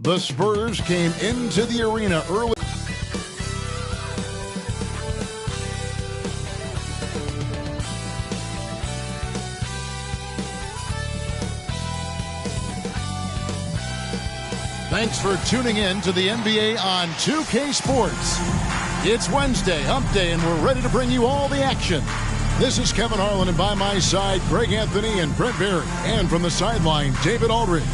The Spurs came into the arena early. Thanks for tuning in to the NBA on 2K Sports. It's Wednesday, hump day, and we're ready to bring you all the action. This is Kevin Harlan, and by my side, Greg Anthony and Brent Berry. And from the sideline, David Aldridge.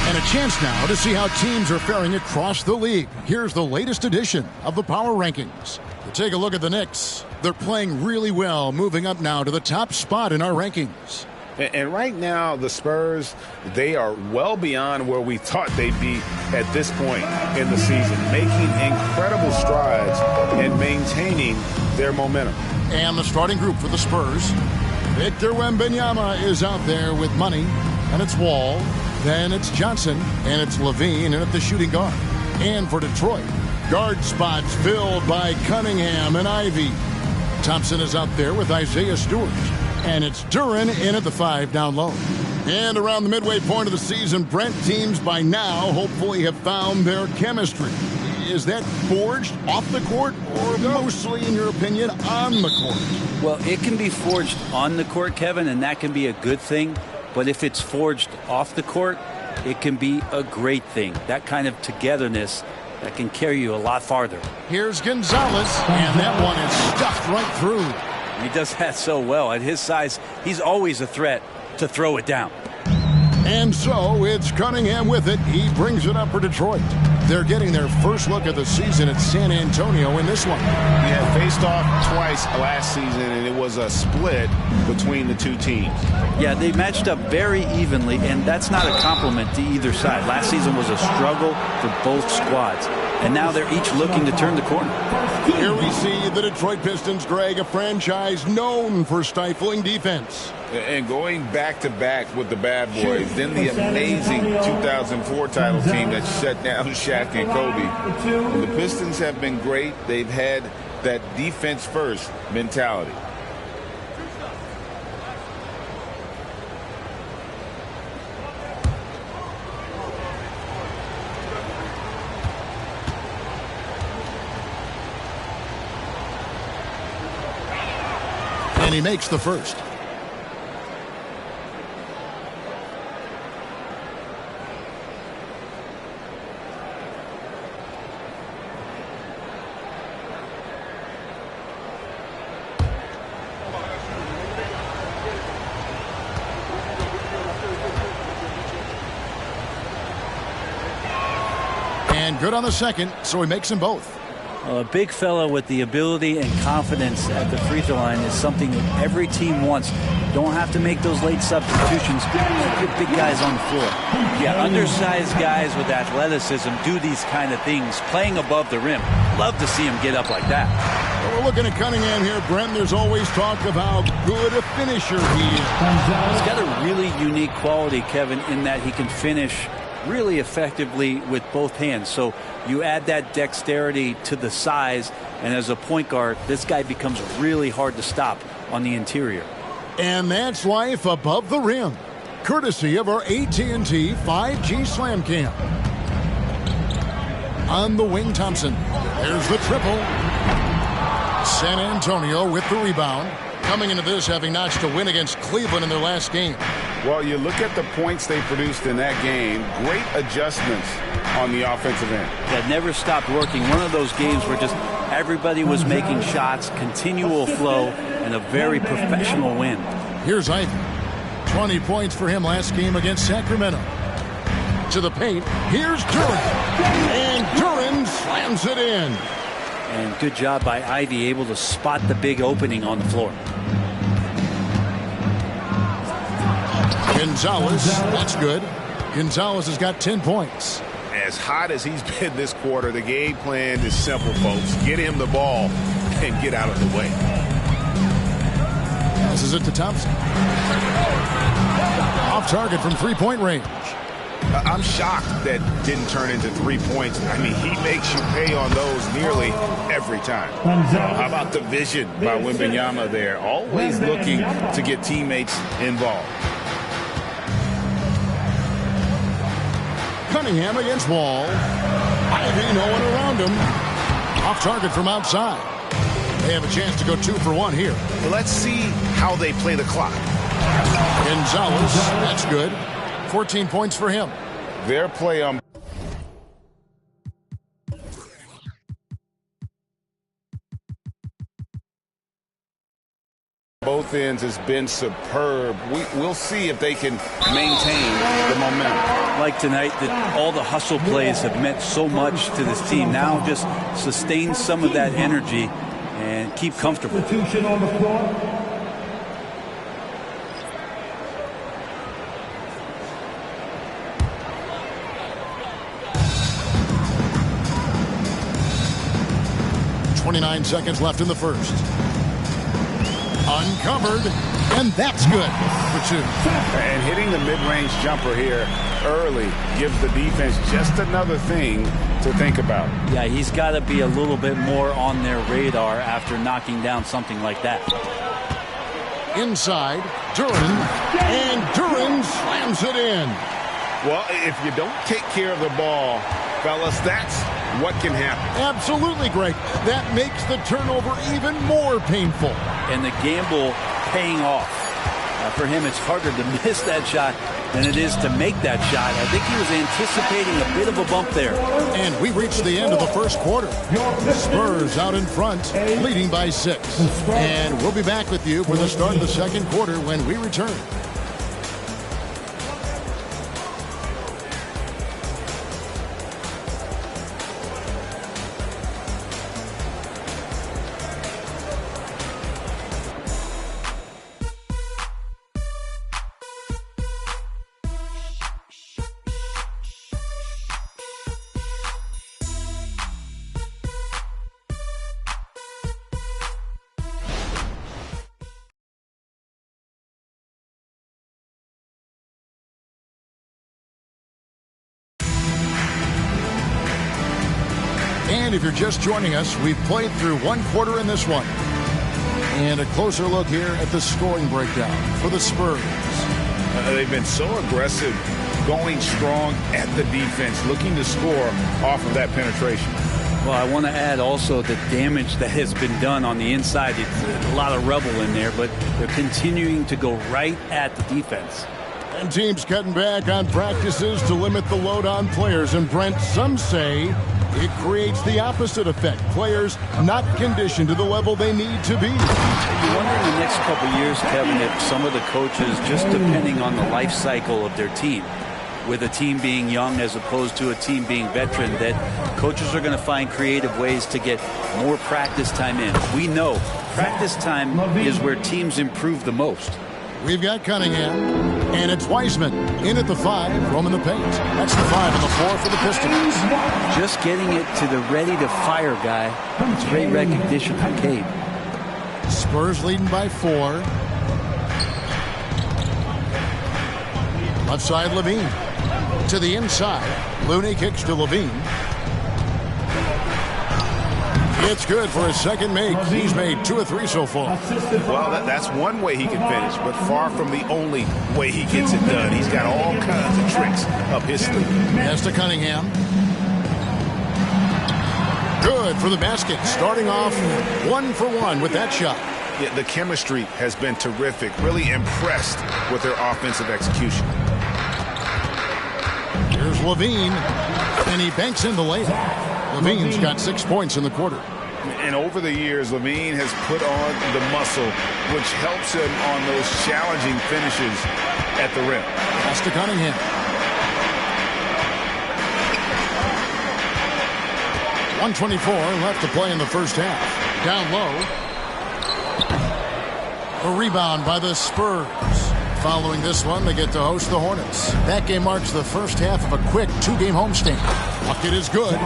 And a chance now to see how teams are faring across the league. Here's the latest edition of the Power Rankings. To take a look at the Knicks. They're playing really well, moving up now to the top spot in our rankings. And right now, the Spurs, they are well beyond where we thought they'd be at this point in the season, making incredible strides and maintaining their momentum. And the starting group for the Spurs, Victor Wembanyama is out there with money, and it's Wall, then it's Johnson, and it's Levine, and at the shooting guard. And for Detroit, guard spots filled by Cunningham and Ivy. Thompson is out there with Isaiah Stewart. And it's Duran in at the 5 down low. And around the midway point of the season, Brent, teams by now hopefully have found their chemistry. Is that forged off the court or mostly, in your opinion, on the court? Well, it can be forged on the court, Kevin, and that can be a good thing. But if it's forged off the court, it can be a great thing. That kind of togetherness that can carry you a lot farther. Here's Gonzalez, and that one is stuffed right through. He does that so well. At his size, he's always a threat to throw it down. And so it's Cunningham with it. He brings it up for Detroit. They're getting their first look at the season at San Antonio in this one. We had faced off twice last season, and it was a split between the two teams. Yeah, they matched up very evenly, and that's not a compliment to either side. Last season was a struggle for both squads, and now they're each looking to turn the corner. Here we see the Detroit Pistons, Greg, a franchise known for stifling defense. And going back-to-back with the bad boys, then the amazing 2004 title team that shut down Shaq and Kobe. And the Pistons have been great. They've had that defense-first mentality. And he makes the first. And good on the second, so he makes them both. A big fella with the ability and confidence at the free throw line is something that every team wants. Don't have to make those late substitutions. Get big guys on the floor. Yeah, undersized guys with athleticism do these kind of things, playing above the rim. Love to see him get up like that. Well, we're looking at Cunningham here, Brent. There's always talk of how good a finisher he is. He's got a really unique quality, Kevin, in that he can finish really effectively with both hands. So you add that dexterity to the size, and as a point guard, this guy becomes really hard to stop on the interior. And that's life above the rim, courtesy of our AT&T 5G Slam Cam. On the wing, Thompson. There's the triple. San Antonio with the rebound. Coming into this, having notched a win against Cleveland in their last game. Well, you look at the points they produced in that game. Great adjustments on the offensive end. That never stopped working. One of those games where just everybody was making shots, continual flow, and a very professional win. Here's Ivy. 20 points for him last game against Sacramento. To the paint. Here's Duran. And Duran slams it in. And good job by Ivy, able to spot the big opening on the floor. Gonzalez, that's good. Gonzalez has got 10 points. As hot as he's been this quarter, the game plan is simple, folks. Get him the ball and get out of the way. Passes it to Thompson. Off target from three-point range. I'm shocked that didn't turn into 3 points. I mean, he makes you pay on those nearly every time. How about the vision by Wembanyama there? Always looking to get teammates involved. Cunningham against Wall. Ivy, no one around him. Off target from outside. They have a chance to go 2 for 1 here. Let's see how they play the clock. Gonzalez, that's good. 14 points for him. Their play on both ends has been superb. We'll see if they can maintain the momentum. Like tonight, that all the hustle plays have meant so much to this team. Now just sustain some of that energy and keep comfortable. Substitution on the floor. .29 seconds left in the first. Uncovered, and that's good for 2. And hitting the mid-range jumper here early gives the defense just another thing to think about. Yeah, he's got to be a little bit more on their radar after knocking down something like that. Inside, Duran, and Duran slams it in. Well, if you don't take care of the ball, fellas, that's what can happen. Absolutely, Greg. That makes the turnover even more painful. And the gamble paying off. For him, it's harder to miss that shot than it is to make that shot. I think he was anticipating a bit of a bump there. And we reached the end of the first quarter. Spurs out in front, leading by 6. And we'll be back with you for the start of the second quarter when we return. And if you're just joining us, we've played through one quarter in this one. And a closer look here at the scoring breakdown for the Spurs. They've been so aggressive, going strong at the defense, looking to score off of that penetration. Well, I want to add also the damage that has been done on the inside. It's a lot of rubble in there, but they're continuing to go right at the defense. And teams cutting back on practices to limit the load on players. And Brent, some say it creates the opposite effect. Players not conditioned to the level they need to be. You wonder in the next couple of years, Kevin, if some of the coaches, just depending on the life cycle of their team, with a team being young as opposed to a team being veteran, that coaches are going to find creative ways to get more practice time in. We know practice time is where teams improve the most. We've got Cunningham, and it's Wiseman in at the 5, roaming the paint. That's the 5 and the 4 for the Pistons. Just getting it to the ready-to-fire guy. It's great recognition from Cade. Spurs leading by 4. Left side, Levine. To the inside, Looney kicks to Levine. It's good for his second make. He's made 2 of 3 so far. Well, that's one way he can finish, but far from the only way he gets it done. He's got all kinds of tricks up his sleeve. Pass to Cunningham. Good for the basket. Starting off 1 for 1 with that shot. Yeah, the chemistry has been terrific. Really impressed with their offensive execution. Here's Levine, and he banks in the layup. Levine's got 6 points in the quarter. And over the years, Levine has put on the muscle, which helps him on those challenging finishes at the rim. Pass to Cunningham. .124 left to play in the first half. Down low. A rebound by the Spurs. Following this one, they get to host the Hornets. That game marks the first half of a quick 2-game homestand. Bucket is good.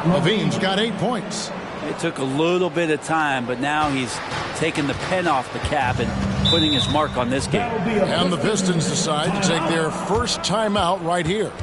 Levine's got 8 points. It took a little bit of time, but now he's taking the pen off the cap and putting his mark on this game. And the Pistons decide to take their first timeout right here.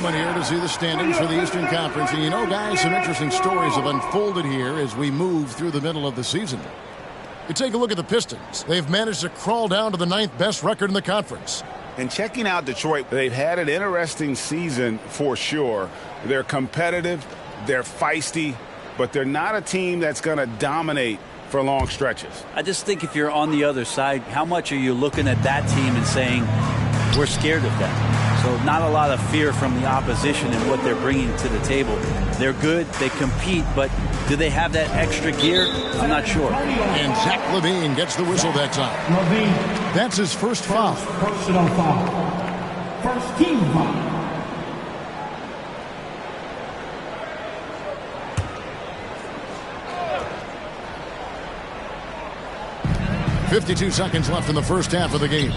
moment here to see the standings for the Eastern Conference. And you know, guys, some interesting stories have unfolded here as we move through the middle of the season. You take a look at the Pistons. They've managed to crawl down to the 9th best record in the conference. And checking out Detroit, they've had an interesting season for sure. They're competitive, they're feisty, but they're not a team that's going to dominate for long stretches. I just think if you're on the other side, how much are you looking at that team and saying, we're scared of them? So not a lot of fear from the opposition and what they're bringing to the table. They're good, they compete, but do they have that extra gear? I'm not sure. And Zach LaVine gets the whistle that time. That's his first foul. Personal foul. First team foul. .52 seconds left in the first half of the game.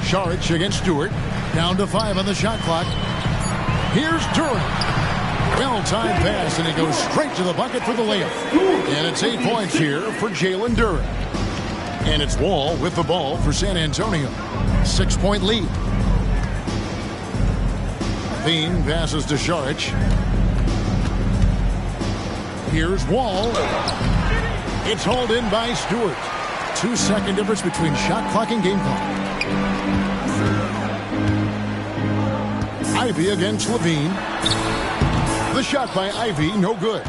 Saric against Stewart. Down to 5 on the shot clock. Here's Durant. Well-timed pass, and he goes straight to the bucket for the layup. And it's 8 points here for Jalen Durant. And it's Wall with the ball for San Antonio. 6-point lead. Bean passes to Saric. Here's Wall. It's hauled in by Stewart. 2-second difference between shot clock and game clock. Ivy against LaVine. The shot by Ivy, no good.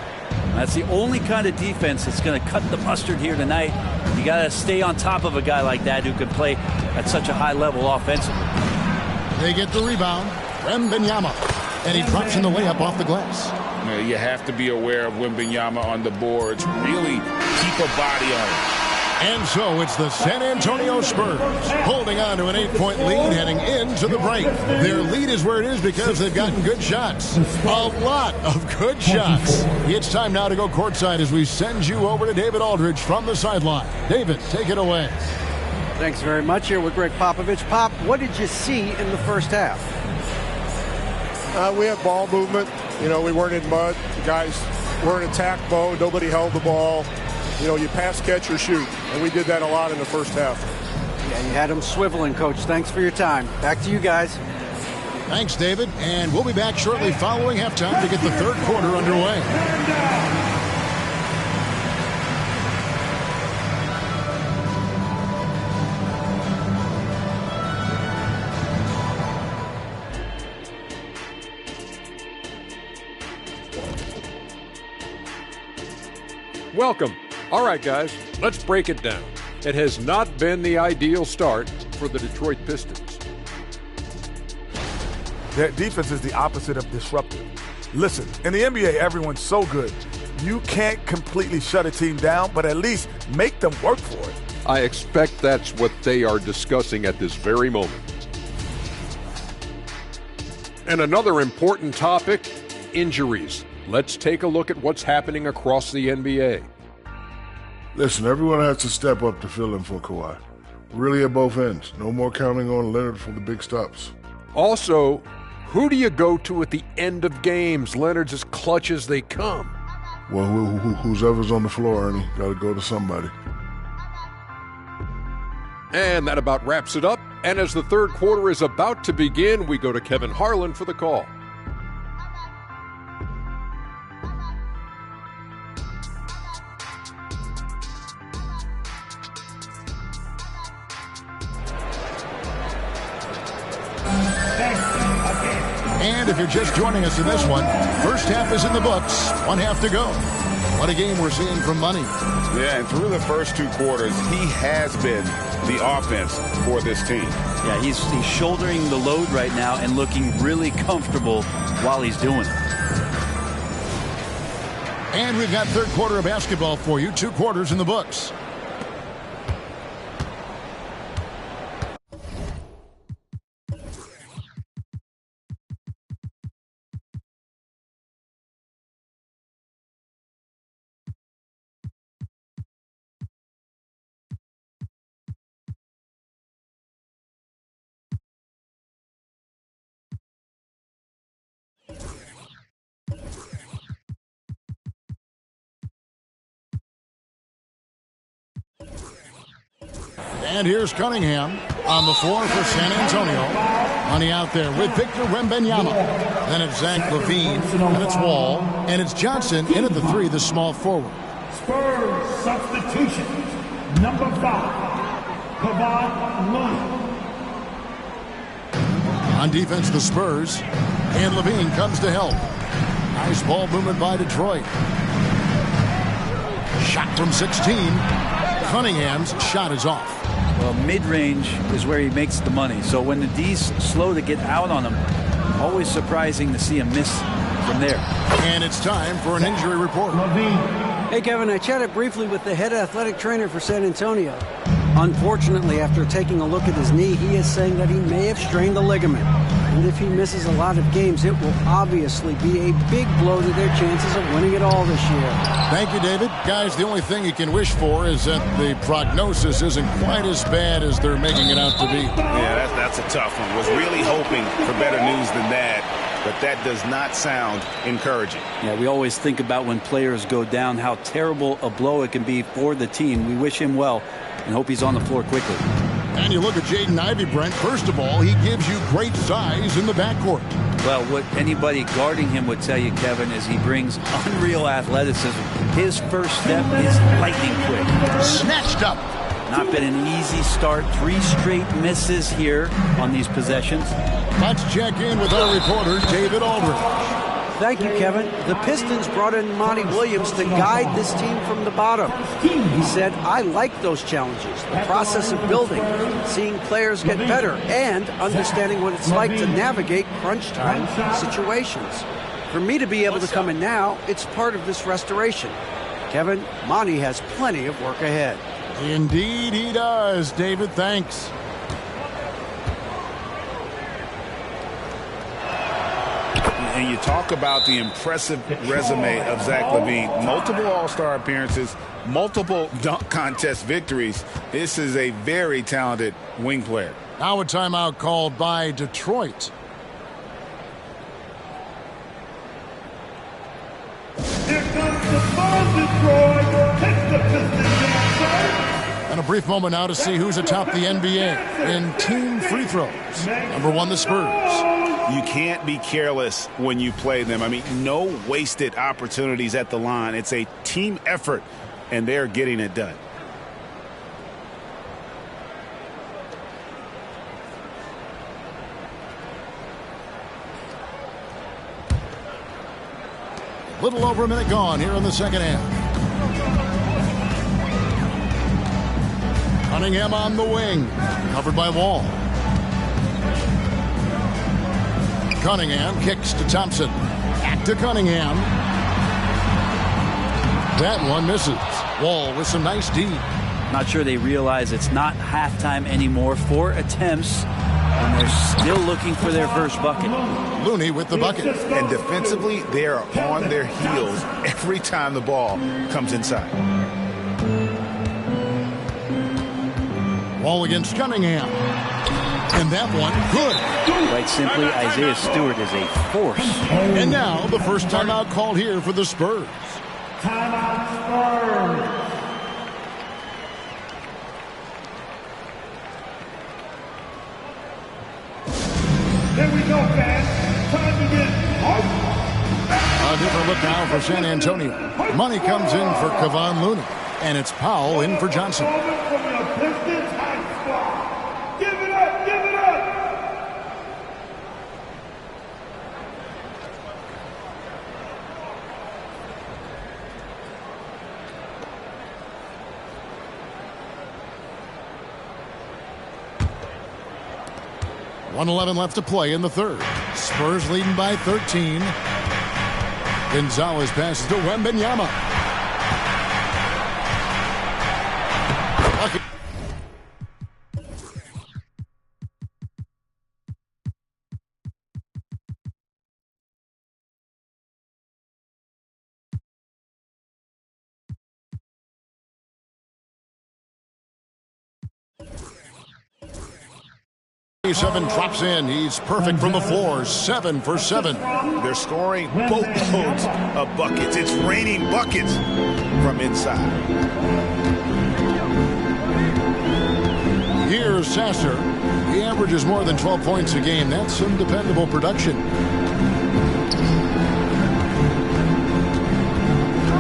That's the only kind of defense that's going to cut the mustard here tonight. You got to stay on top of a guy like that who can play at such a high level offensively. They get the rebound. Wembanyama. And he drops in the layup off the glass. You have to be aware of Wembanyama on the boards. Really keep a body on him. And so it's the San Antonio Spurs holding on to an 8-point lead heading into the break. Their lead is where it is because they've gotten good shots. A lot of good shots. It's time now to go courtside as we send you over to David Aldridge from the sideline. David, take it away. Thanks very much. Here with Greg Popovich. Pop, what did you see in the first half? We had ball movement. You know, we weren't in mud. The guys were in attack mode. Nobody held the ball. You know, you pass, catch, or shoot. And we did that a lot in the first half. Yeah, you had them swiveling, Coach. Thanks for your time. Back to you guys. Thanks, David. And we'll be back shortly following halftime to get the third quarter underway. Welcome. All right, guys, let's break it down. It has not been the ideal start for the Detroit Pistons. That defense is the opposite of disruptive. Listen, in the NBA, everyone's so good. You can't completely shut a team down, but at least make them work for it. I expect that's what they are discussing at this very moment. And another important topic, injuries. Let's take a look at what's happening across the NBA. Listen, everyone has to step up to fill in for Kawhi. Really at both ends. No more counting on Leonard for the big stops. Also, who do you go to at the end of games? Leonard's as clutch as they come. Well, whoever's on the floor, Ernie, got to go to somebody. And that about wraps it up. And as the third quarter is about to begin, we go to Kevin Harlan for the call. And if you're just joining us in this one, first half is in the books, one half to go. What a game we're seeing from Money. Yeah, and through the first 2 quarters, he has been the offense for this team. Yeah, he's shouldering the load right now and looking really comfortable while he's doing it. And we've got third quarter of basketball for you, 2 quarters in the books. And here's Cunningham. On the floor for San Antonio. Money out there with Victor Wembanyama. Then it's Zach LaVine. Then it's Wall. And it's Johnson in at the 3, the small forward. Spurs substitution. Number 5, Kevon Looney. On defense, the Spurs. And LaVine comes to help. Nice ball movement by Detroit. Shot from 16. Cunningham's shot is off. Well, mid-range is where he makes the money. So when the D's slow to get out on him, always surprising to see him miss from there. And it's time for an injury report. Hey, Kevin, I chatted briefly with the head athletic trainer for San Antonio. Unfortunately, after taking a look at his knee, he is saying that he may have strained the ligament. And if he misses a lot of games, it will obviously be a big blow to their chances of winning it all this year. Thank you, David. Guys, the only thing you can wish for is that the prognosis isn't quite as bad as they're making it out to be. Yeah, that's a tough one. Was really hoping for better news than that, but that does not sound encouraging. Yeah, we always think about when players go down, how terrible a blow it can be for the team. We wish him well and hope he's on the floor quickly. And you look at Jaden Ivey, Brent. First of all, he gives you great size in the backcourt. Well, what anybody guarding him would tell you, Kevin, is he brings unreal athleticism. His first step is lightning quick. Snatched up. Not been an easy start. 3 straight misses here on these possessions. Let's check in with our reporter, David Aldridge. Thank you, Kevin. The Pistons brought in Monty Williams to guide this team from the bottom. He said, I like those challenges, the process of building, seeing players get better, and understanding what it's like to navigate crunch time situations. For me to be able to come in now, it's part of this restoration. Kevin, Monty has plenty of work ahead. Indeed he does, David. Thanks. And you talk about the impressive resume of Zach LaVine. Multiple All-Star appearances, multiple dunk contest victories. This is a very talented wing player. Now a timeout called by Detroit. Here comes the ball, Detroit. Take the Pistons inside. And a brief moment now to see who's atop the NBA in team free throws. Number 1, the Spurs. You can't be careless when you play them. I mean, no wasted opportunities at the line. It's a team effort, and they're getting it done. A little over a minute gone here in the second half. Cunningham on the wing, covered by Wall. Cunningham kicks to Thompson. Back to Cunningham. That one misses. Wall with some nice D. Not sure they realize it's not halftime anymore. 4 attempts, and they're still looking for their first bucket. Looney with the bucket. And defensively, they are on their heels every time the ball comes inside. Wall against Cunningham. And that one, good. Quite simply, Isaiah Stewart is a force. And now the first timeout called here for the Spurs. Timeout Spurs. Here we go, fans. Time to get hyped. A different look now for San Antonio. Money comes in for Kevon Looney. And it's Powell in for Johnson. From the Pistons high squad. Give it up, give it up. .111 left to play in the third. Spurs leading by 13. Gonzalez passes to Wembanyama. Seven drops in. He's perfect from the floor. 7 for 7. They're scoring boatloads of buckets. It's raining buckets from inside. Here's Sasser. He averages more than 12 points a game. That's some dependable production.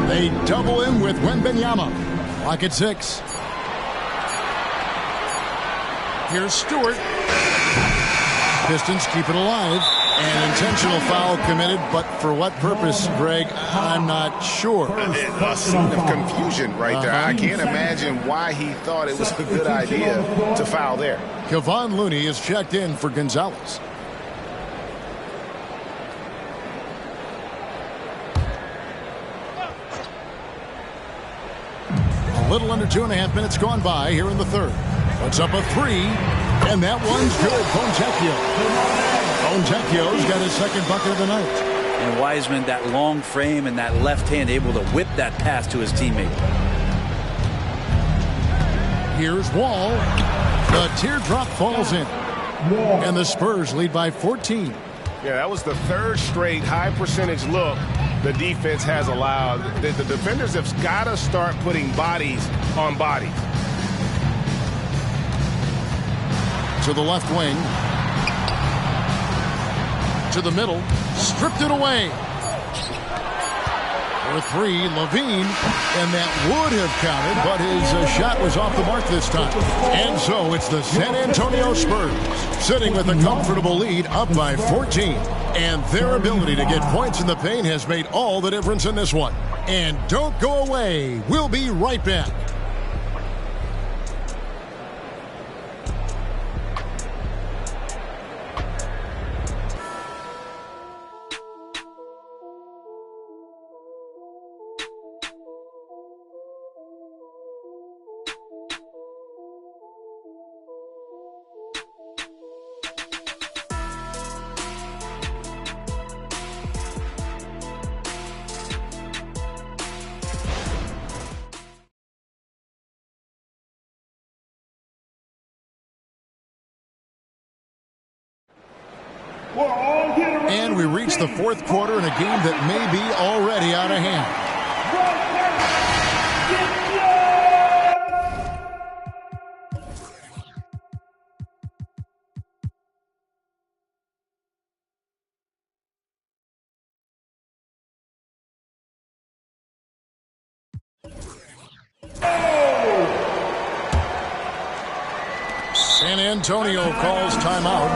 They double him with Wembanyama. Clock at 6. Here's Stewart. Pistons keep it alive. An intentional foul committed, but for what purpose, Greg, I'm not sure. A scene of confusion right there. I can't imagine why he thought it was a good idea to foul there. Kevon Looney is checked in for Gonzalez. A little under 2.5 minutes gone by here in the third. Puts up a 3, and that one's good. Fontecchio's got his second bucket of the night. And Wiseman, that long frame and that left hand, able to whip that pass to his teammate. Here's Wall. The teardrop falls in. And the Spurs lead by 14. Yeah, that was the third straight high percentage look the defense has allowed. The defenders have got to start putting bodies on bodies. To the left wing. To the middle. Stripped it away. For 3, Levine. And that would have counted, but his shot was off the mark this time. And so it's the San Antonio Spurs sitting with a comfortable lead up by 14. And their ability to get points in the paint has made all the difference in this one. And don't go away. We'll be right back. And we reach the fourth quarter in a game that may be already out of hand. San Antonio calls timeout.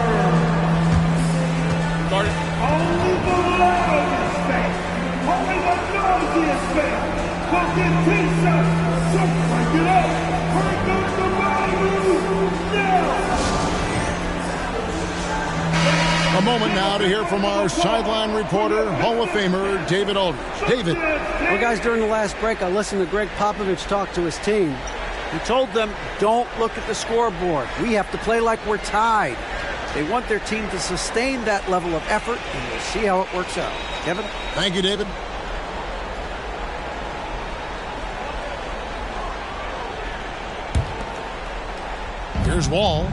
Only the love of his face, only the nose in his face, will get T-shirts, so crank it up, crank up the volume now! A moment now to hear from our sideline reporter, Hall of Famer David Aldridge. David. Well, guys, during the last break, I listened to Greg Popovich talk to his team. He told them, don't look at the scoreboard. We have to play like we're tied. They want their team to sustain that level of effort, and we'll see how it works out. Kevin? Thank you, David. Here's Wall.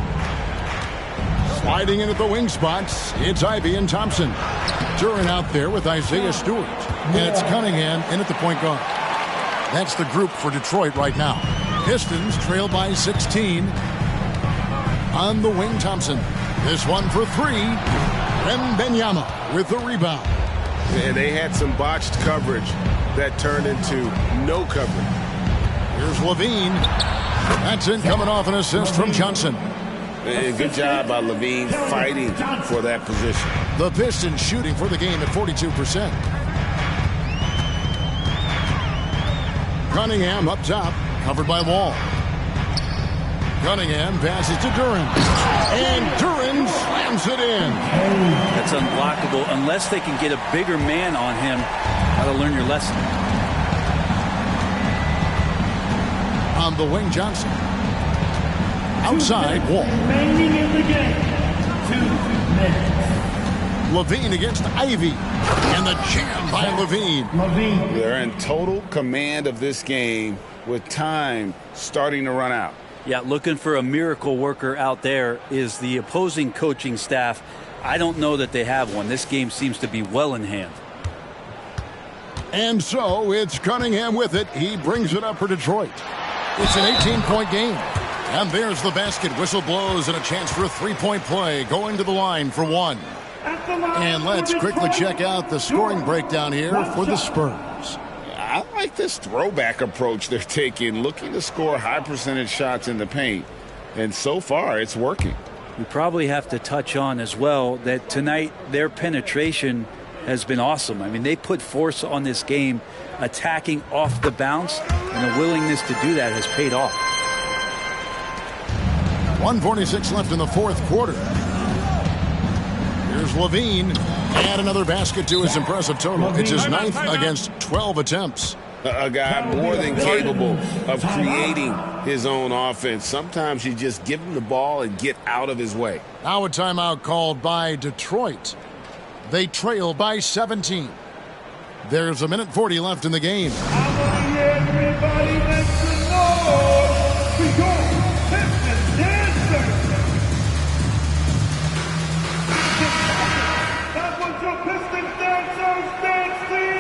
Sliding in at the wing spots, it's Ivy and Thompson. Duran out there with Isaiah Stewart. And it's Cunningham in at the point guard. That's the group for Detroit right now. Pistons trail by 16. On the wing, Thompson. This one for 3. Wembanyama with the rebound. And they had some botched coverage that turned into no coverage. Here's Levine. That's it, coming off an assist from Johnson. Good job by Levine fighting for that position. The Pistons shooting for the game at 42%. Cunningham up top, covered by Wall. Cunningham passes to Duran. And Duran slams it in. That's unblockable unless they can get a bigger man on him. Got to learn your lesson. On the wing, Johnson. Outside, Wall. Remaining in the game, 2 minutes. Levine against Ivy. And the jam by Levine. They're in total command of this game with time starting to run out. Yeah, looking for a miracle worker out there is the opposing coaching staff. I don't know that they have one. This game seems to be well in hand. And so it's Cunningham with it. He brings it up for Detroit. It's an 18-point game. And there's the basket. Whistle blows and a chance for a three-point play. Going to the line for one. And let's quickly check out the scoring breakdown here for the Spurs. I like this throwback approach they're taking, looking to score high percentage shots in the paint. And so far, it's working. We probably have to touch on as well that tonight their penetration has been awesome. I mean, they put force on this game, attacking off the bounce, and the willingness to do that has paid off. 1:46 left in the fourth quarter. Here's Levine, and another basket to his impressive total. It's his 9th against 12 attempts. A guy more than capable of creating his own offense. Sometimes you just give him the ball and get out of his way. Now a timeout called by Detroit. They trail by 17. There's 1:40 left in the game. I want to hear everybody make some noise for your Pistons dancers. That's what your Pistons dancers dancing.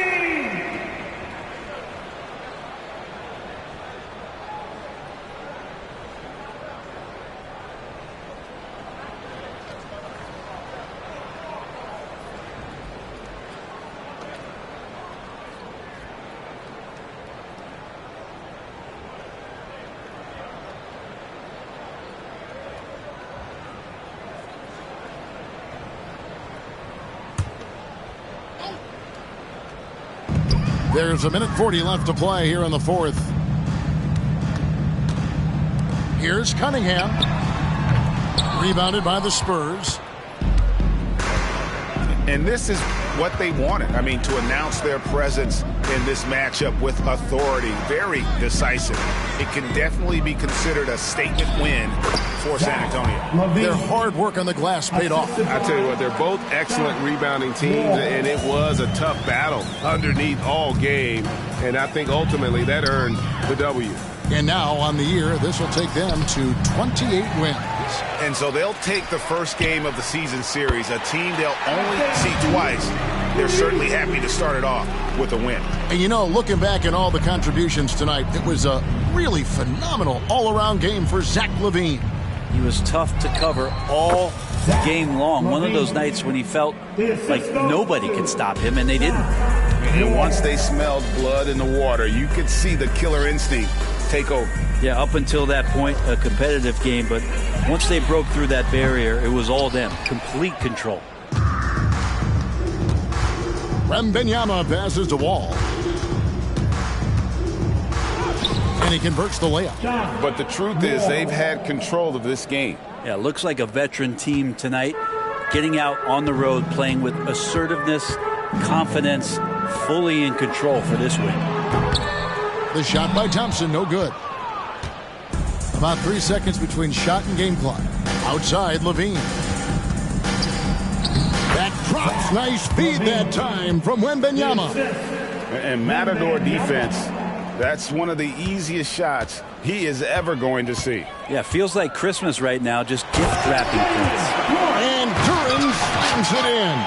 There's 1:40 left to play here in the fourth. Here's Cunningham. Rebounded by the Spurs. And this is what they wanted. I mean, to announce their presence in this matchup with authority. Very decisive. It can definitely be considered a statement win for San Antonio. Their hard work on the glass paid off. I tell you what, they're both excellent rebounding teams, and it was a tough battle underneath all game. And I think ultimately that earned the W. And now on the year, this will take them to 28 wins. And so they'll take the first game of the season series, a team they'll only see twice. They're certainly happy to start it off with a win. And you know, looking back at all the contributions tonight, it was a really phenomenal all-around game for Zach LaVine. He was tough to cover all game long. One of those nights when he felt like nobody could stop him, and they didn't. And once they smelled blood in the water, you could see the killer instinct take over. Yeah, up until that point, a competitive game, but once they broke through that barrier, it was all them. Complete control. Wembanyama passes to Wall. And he converts the layup. But the truth is, they've had control of this game. Yeah, looks like a veteran team tonight, getting out on the road, playing with assertiveness, confidence, fully in control for this win. The shot by Thompson, no good. About 3 seconds between shot and game clock. Outside, Levine. That drops. Nice feed that time from Wembanyama. And Matador defense, that's one of the easiest shots he is ever going to see. Yeah, feels like Christmas right now, just gift wrapping points. And Duran slams it in.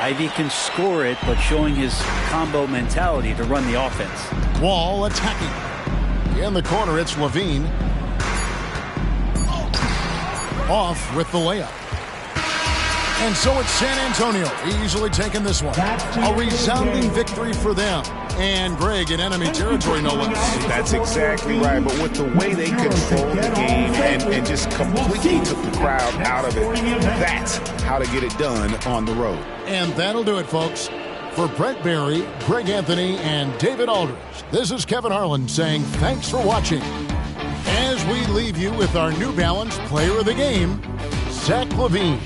Ivy can score it, but showing his combo mentality to run the offense. Wall attacking. In the corner, it's Levine. Off with the layup. And so it's San Antonio easily taking this one. A resounding victory for them. And Greg in enemy territory, no less. That's exactly right. But with the way they controlled the game and just completely took the crowd out of it, that's how to get it done on the road. And that'll do it, folks. For Brett Barry, Greg Anthony, and David Aldridge, this is Kevin Harlan saying thanks for watching. As we leave you with our New Balance Player of the Game, Zach LaVine.